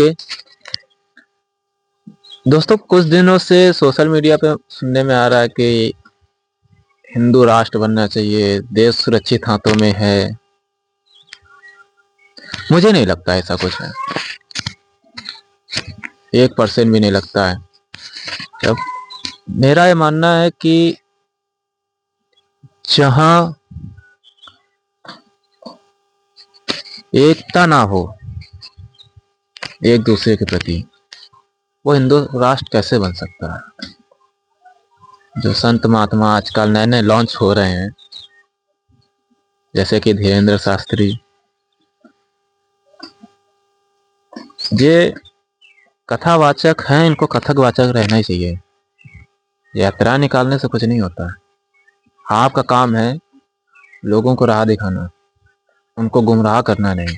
Okay दोस्तों, कुछ दिनों से सोशल मीडिया पे सुनने में आ रहा है कि हिंदू राष्ट्र बनना चाहिए, देश सुरक्षित हाथों में है। मुझे नहीं लगता ऐसा कुछ है, 1% भी नहीं लगता है। अब मेरा ये मानना है कि जहां एकता ना हो एक दूसरे के प्रति, वो हिंदू राष्ट्र कैसे बन सकता है। जो संत महात्मा आजकल नए नए लॉन्च हो रहे हैं, जैसे कि धीरेन्द्र शास्त्री, ये कथावाचक हैं, इनको कथकवाचक रहना ही चाहिए। यात्रा निकालने से कुछ नहीं होता है। आपका काम है लोगों को राह दिखाना, उनको गुमराह करना नहीं।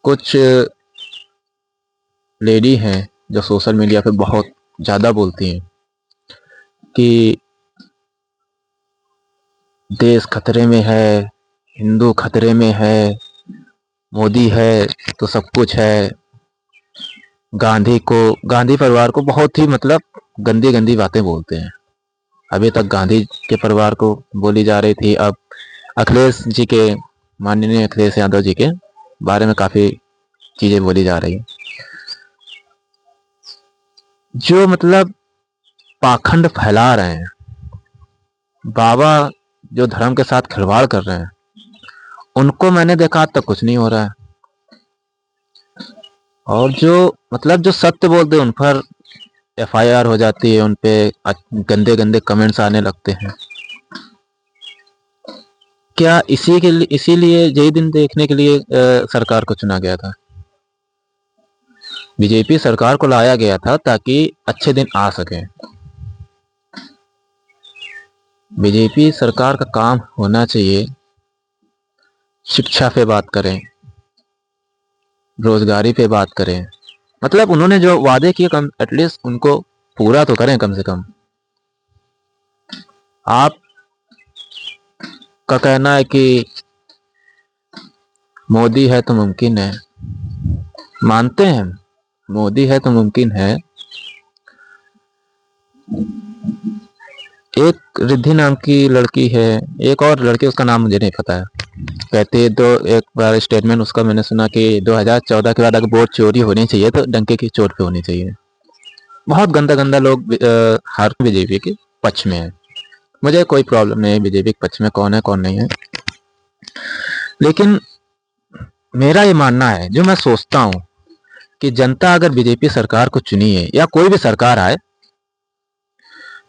कुछ लेडी हैं जो सोशल मीडिया पे बहुत ज़्यादा बोलती हैं कि देश खतरे में है, हिंदू खतरे में है, मोदी है तो सब कुछ है। गांधी परिवार को बहुत ही गंदी गंदी बातें बोलते हैं। अभी तक गांधी के परिवार को बोली जा रही थी, अब अखिलेश जी के, माननीय अखिलेश यादव जी के बारे में काफ़ी चीज़ें बोली जा रही हैं, जो पाखंड फैला रहे हैं। बाबा जो धर्म के साथ खिलवाड़ कर रहे हैं, उनको मैंने देखा आज तक कुछ नहीं हो रहा है। और जो सत्य बोलते हैं उन पर FIR हो जाती है, उन पे गंदे गंदे कमेंट्स आने लगते हैं। क्या इसीलिए यही दिन देखने के लिए सरकार को चुना गया था? बीजेपी सरकार को लाया गया था ताकि अच्छे दिन आ सके। बीजेपी सरकार का काम होना चाहिए शिक्षा पे बात करें, रोजगारी पे बात करें। उन्होंने जो वादे किए कम एटलीस्ट उनको पूरा तो करें कम से कम। आप का कहना है कि मोदी है तो मुमकिन है, मानते हैं, मोदी है तो मुमकिन है। एक रिद्धि नाम की लड़की है, एक और लड़की, उसका नाम मुझे नहीं पता है, कहते हैं तो एक बार स्टेटमेंट उसका मैंने सुना कि 2014 के बाद अगर वोट चोरी होनी चाहिए तो डंके की चोट पे होनी चाहिए। बहुत गंदा गंदा लोग हर बीजेपी के पक्ष में है। मुझे कोई प्रॉब्लम नहीं है बीजेपी के पक्ष में कौन है कौन नहीं है, लेकिन मेरा ये मानना है, जो मैं सोचता हूँ कि जनता अगर बीजेपी सरकार को चुनी है या कोई भी सरकार आए,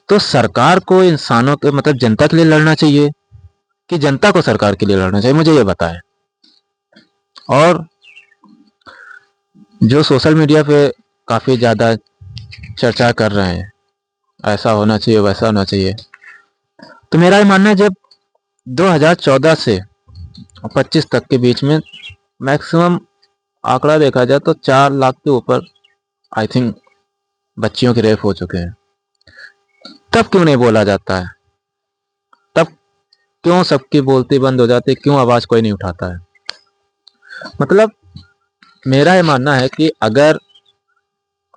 तो सरकार को इंसानों के जनता के लिए लड़ना चाहिए कि जनता को सरकार के लिए लड़ना चाहिए, मुझे ये बताएं। और जो सोशल मीडिया पे काफ़ी ज़्यादा चर्चा कर रहे हैं, ऐसा होना चाहिए वैसा होना चाहिए, तो मेरा ये मानना है जब 2014 से 25 तक के बीच में मैक्सिमम आंकड़ा देखा जाए तो 4 लाख के ऊपर आई थिंक बच्चियों के रेप हो चुके हैं। तब क्यों नहीं बोला जाता है? तब क्यों सबकी बोलती बंद हो जाती है? क्यों आवाज़ कोई नहीं उठाता है? मेरा ये मानना है कि अगर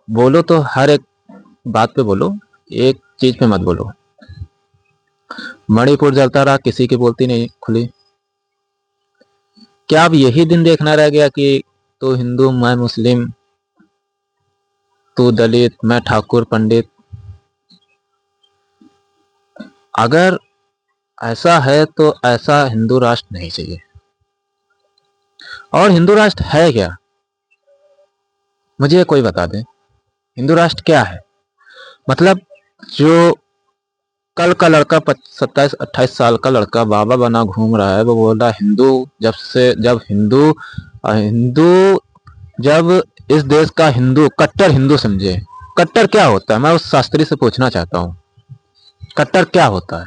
बोलो तो हर एक बात पे बोलो, एक चीज पे मत बोलो। मणिपुर जलता रहा, किसी की बोलती नहीं खुली। क्या अब यही दिन देखना रह गया कि तू हिंदू मैं मुस्लिम, तू दलित मैं ठाकुर पंडित? अगर ऐसा है तो ऐसा हिंदू राष्ट्र नहीं चाहिए। और हिंदू राष्ट्र है क्या, मुझे कोई बता दे। हिंदू राष्ट्र क्या है? जो कल का लड़का 27-28 साल का लड़का बाबा बना घूम रहा है, वो बोल रहा है हिंदू, जब इस देश का हिंदू कट्टर हिंदू समझे। कट्टर क्या होता है, मैं उस शास्त्री से पूछना चाहता हूँ, कट्टर क्या होता है?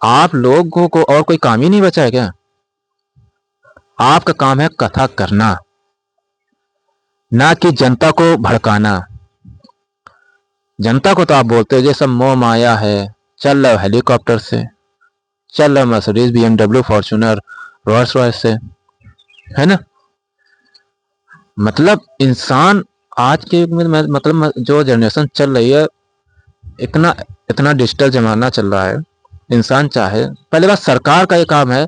आप लोगों को और कोई काम ही नहीं बचा है क्या? आपका काम है कथा करना, ना कि जनता को भड़काना। जनता को तो आप बोलते हो ये सब मोह माया है, चल रहा हेलीकॉप्टर से, चल रहा Mercedes BMW Fortuner Rolls Royce से, है ना? मतलब इंसान आज के युग में मतलब जो जनरेशन चल रही है, इतना इतना डिजिटल जमाना चल रहा है। इंसान चाहे, पहले बात सरकार का ये काम है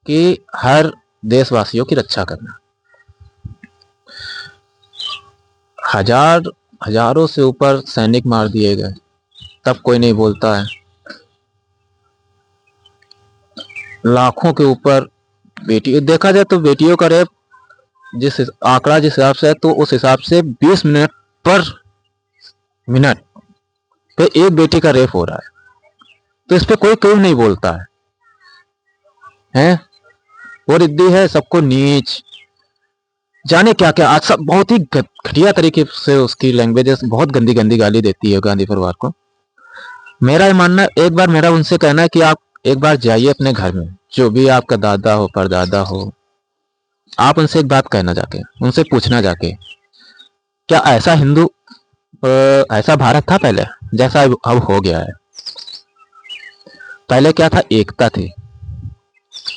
कि हर देशवासियों की रक्षा करना। हजारों से ऊपर सैनिक मार दिए गए, तब कोई नहीं बोलता है। लाखों के ऊपर बेटी, देखा जाए तो बेटियों का रेप जिस आंकड़ा जिस हिसाब से है, तो उस हिसाब से 20 मिनट पर मिनट पे एक बेटी का रेप हो रहा है। तो इस पे कोई क्यों नहीं बोलता है? वो रिद्धि है सबको नीच, जाने क्या क्या। आज सब बहुत ही घटिया तरीके से उसकी लैंग्वेजेस, बहुत गंदी गंदी गाली देती है गांधी परिवार को। मेरा ये मानना, एक बार मेरा उनसे कहना है कि आप एक बार जाइए अपने घर में, जो भी आपका दादा हो परदादा हो, आप उनसे एक बात कहना जाके, उनसे पूछना जाके, क्या ऐसा हिंदू ऐसा भारत था पहले जैसा अब हो गया है? पहले क्या था? एकता थी,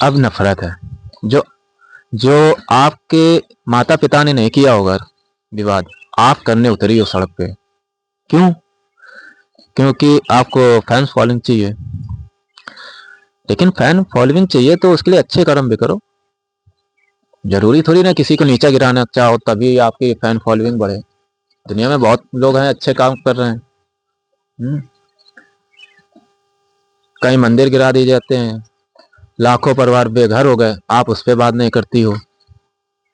अब नफरत है। जो जो आपके माता पिता ने नहीं किया होगा विवाद, आप करने उतरी हो सड़क पे। क्यों? क्योंकि आपको फैंस फॉलोइंग चाहिए। लेकिन फैन फॉलोइंग चाहिए तो उसके लिए अच्छे कर्म भी करो। जरूरी थोड़ी ना किसी को नीचा गिराना चाहो तभी आपकी फैन फॉलोइंग बढ़े। दुनिया में बहुत लोग हैं अच्छे काम कर रहे हैं। कई मंदिर गिरा दिए जाते हैं, लाखों परिवार बेघर हो गए, आप उस पर बात नहीं करती हो,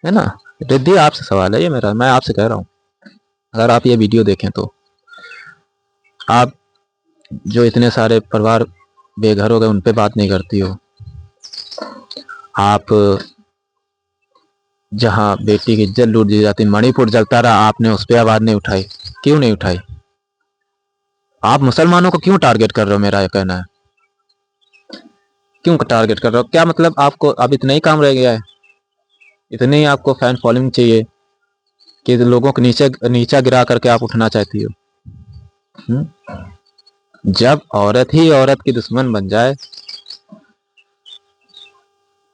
है ना? रिद्धि आपसे सवाल है ये मेरा, मैं आपसे कह रहा हूँ, अगर आप ये वीडियो देखें तो आप जो इतने सारे परिवार बेघर हो गए उन पे बात नहीं करती हो। आप जहाँ बेटी की इज्जत लूट दी जाती, मणिपुर जलता रहा, आपने उस पर आवाज नहीं उठाई। क्यों नहीं उठाई? आप मुसलमानों को क्यों टारगेट कर रहे हो? मेरा ये कहना है, क्यों टारगेट कर रहे हो? क्या मतलब आपको अब इतना ही काम रह गया है? इतने ही आपको फैन फॉलोइंग चाहिए कि लोगों को नीचे नीचा गिरा करके आप उठना चाहती हो? जब औरत ही औरत की दुश्मन बन जाए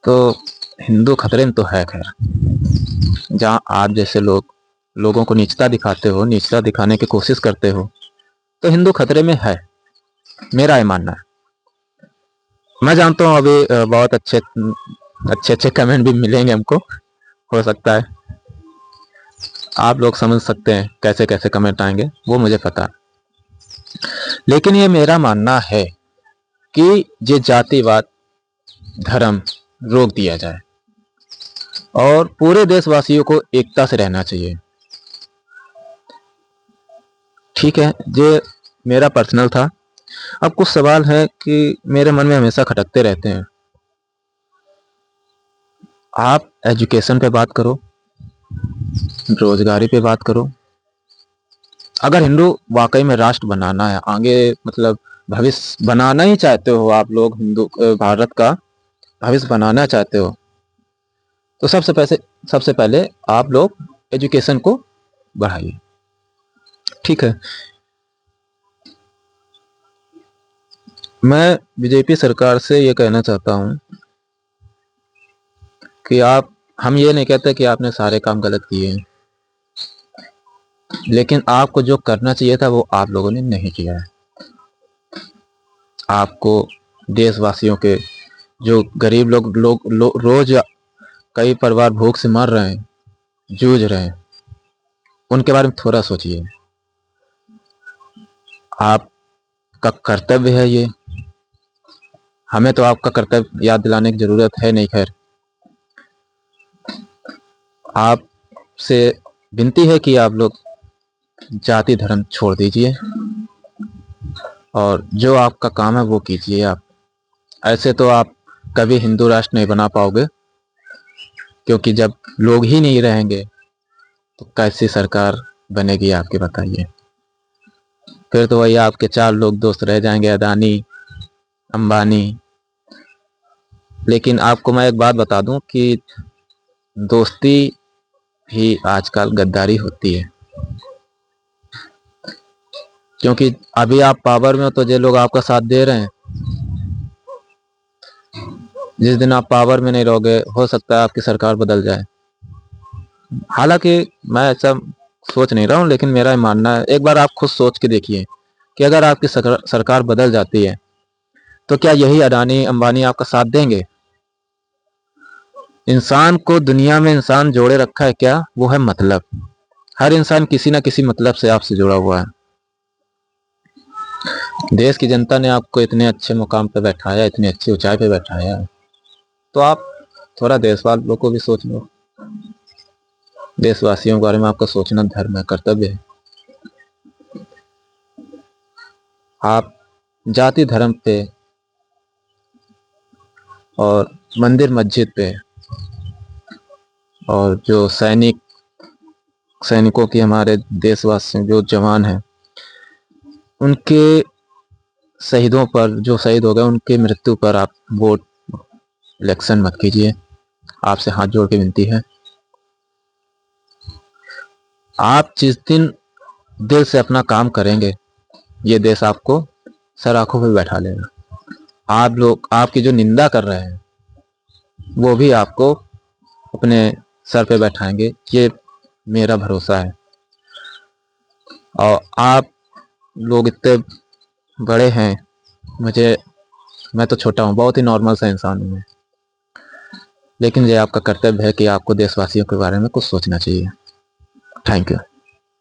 तो हिंदू खतरे में तो है। खैर, जहाँ आप जैसे लोग लोगों को नीचता दिखाते हो, नीचता दिखाने की कोशिश करते हो, तो हिंदू खतरे में है, मेरा ये मानना है। मैं जानता हूँ अभी बहुत अच्छे अच्छे अच्छे कमेंट भी मिलेंगे हमको, हो सकता है आप लोग समझ सकते हैं कैसे कैसे कमेंट आएंगे, वो मुझे पता है। लेकिन ये मेरा मानना है कि ये जातिवाद धर्म रोक दिया जाए और पूरे देशवासियों को एकता से रहना चाहिए। ठीक है, ये मेरा पर्सनल था। अब कुछ सवाल है कि मेरे मन में हमेशा खटकते रहते हैं। आप एजुकेशन पे बात करो, रोजगारी पे बात करो। अगर हिंदू वाकई में राष्ट्र बनाना है, आगे मतलब भविष्य बनाना ही चाहते हो, आप लोग हिंदू भारत का भविष्य बनाना चाहते हो, तो सबसे पहले आप लोग एजुकेशन को बढ़ाइए। ठीक है, मैं बीजेपी सरकार से ये कहना चाहता हूँ कि आप, हम ये नहीं कहते कि आपने सारे काम गलत किए हैं, लेकिन आपको जो करना चाहिए था वो आप लोगों ने नहीं किया है। आपको देशवासियों के जो गरीब रोज कई परिवार भूख से मर रहे हैं, जूझ रहे हैं, उनके बारे में थोड़ा सोचिए। आपका कर्तव्य है ये, हमें तो आपका कर्तव्य याद दिलाने की जरूरत है नहीं। खैर, आपसे विनती है कि आप लोग जाति धर्म छोड़ दीजिए और जो आपका काम है वो कीजिए। आप ऐसे तो आप कभी हिंदू राष्ट्र नहीं बना पाओगे, क्योंकि जब लोग ही नहीं रहेंगे तो कैसी सरकार बनेगी आपकी, बताइए? फिर तो वही आपके चार लोग दोस्त रह जाएंगे, अदानी अंबानी। लेकिन आपको मैं एक बात बता दूं कि दोस्ती भी आजकल गद्दारी होती है, क्योंकि अभी आप पावर में हो तो जो लोग आपका साथ दे रहे हैं, जिस दिन आप पावर में नहीं रहोगे हो सकता है आपकी सरकार बदल जाए। हालांकि मैं ऐसा सोच नहीं रहा हूँ, लेकिन मेरा ये मानना है, एक बार आप खुद सोच के देखिए कि अगर आपकी सरकार बदल जाती है तो क्या यही अडानी अंबानी आपका साथ देंगे? इंसान को दुनिया में इंसान जोड़े रखा है क्या? वो है मतलब। हर इंसान किसी ना किसी मतलब से आपसे जुड़ा हुआ है। देश की जनता ने आपको इतने अच्छे मुकाम पे बैठाया, इतनी अच्छी ऊंचाई पे बैठाया, तो आप थोड़ा देश वालों को भी सोच लो। देशवासियों के बारे में आपका सोचना धर्म है, कर्तव्य है। आप जाति धर्म पे और मंदिर मस्जिद पे और जो सैनिकों की, हमारे देशवासी जो जवान हैं, उनके शहीदों पर, जो शहीद हो गए उनके मृत्यु पर आप वोट इलेक्शन मत कीजिए। आपसे हाथ जोड़ के विनती है, आप जिस दिन दिल से अपना काम करेंगे ये देश आपको सर आंखों पे बैठा लेगा। आप लोग आपकी जो निंदा कर रहे हैं वो भी आपको अपने सर पे बैठाएंगे, ये मेरा भरोसा है। और आप लोग इतने बड़े हैं, मुझे मैं तो छोटा हूँ, बहुत ही नॉर्मल सा इंसान हूँ मैं, लेकिन ये आपका कर्तव्य है कि आपको देशवासियों के बारे में कुछ सोचना चाहिए। Thank you.